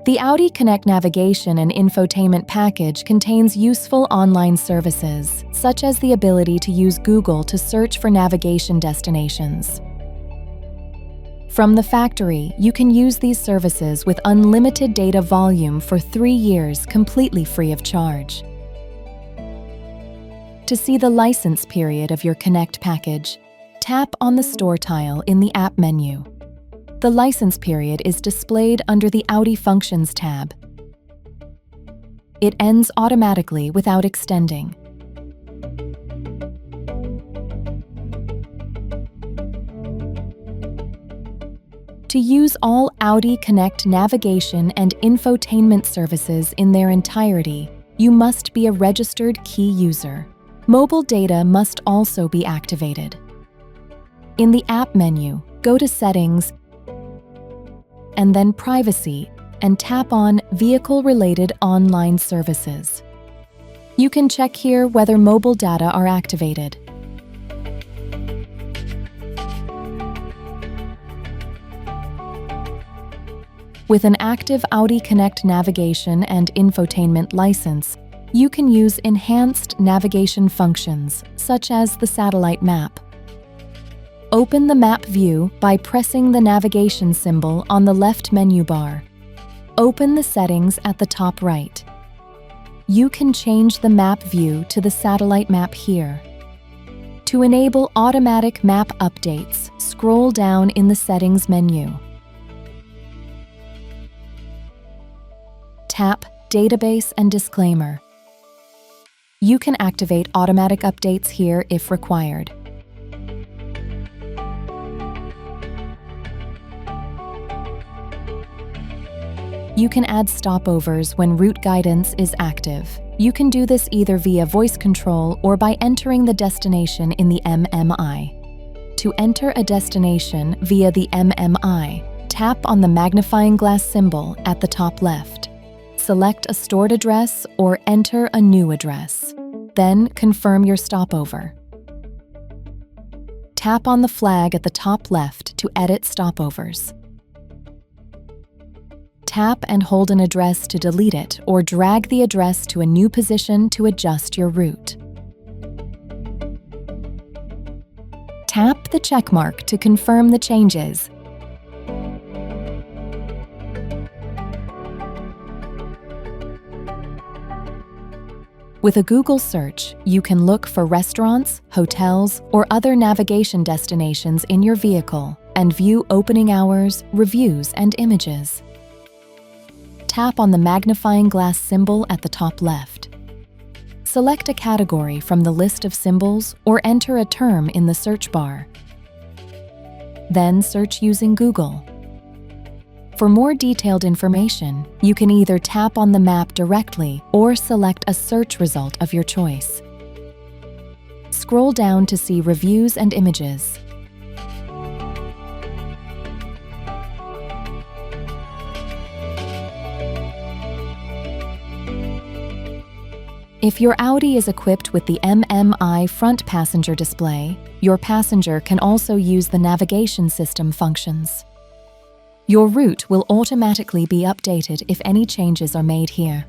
The Audi Connect navigation and infotainment package contains useful online services, such as the ability to use Google to search for navigation destinations. From the factory, you can use these services with unlimited data volume for 3 years completely free of charge. To see the license period of your Connect package, tap on the Store tile in the App menu. The license period is displayed under the Audi Functions tab. It ends automatically without extending. To use all Audi Connect navigation and infotainment services in their entirety, you must be a registered key user. Mobile data must also be activated. In the App menu, go to Settings and then Privacy, and tap on Vehicle-Related Online Services. You can check here whether mobile data are activated. With an active Audi Connect navigation and infotainment license, you can use enhanced navigation functions, such as the satellite map. Open the map view by pressing the navigation symbol on the left menu bar. Open the settings at the top right. You can change the map view to the satellite map here. To enable automatic map updates, scroll down in the Settings menu. Tap Database and Disclaimer. You can activate automatic updates here if required. You can add stopovers when route guidance is active. You can do this either via voice control or by entering the destination in the MMI. To enter a destination via the MMI, tap on the magnifying glass symbol at the top left. Select a stored address or enter a new address. Then confirm your stopover. Tap on the flag at the top left to edit stopovers. Tap and hold an address to delete it, or drag the address to a new position to adjust your route. Tap the check mark to confirm the changes. With a Google search, you can look for restaurants, hotels, or other navigation destinations in your vehicle and view opening hours, reviews, and images. Tap on the magnifying glass symbol at the top left. Select a category from the list of symbols or enter a term in the search bar. Then search using Google. For more detailed information, you can either tap on the map directly or select a search result of your choice. Scroll down to see reviews and images. If your Audi is equipped with the MMI front passenger display, your passenger can also use the navigation system functions. Your route will automatically be updated if any changes are made here.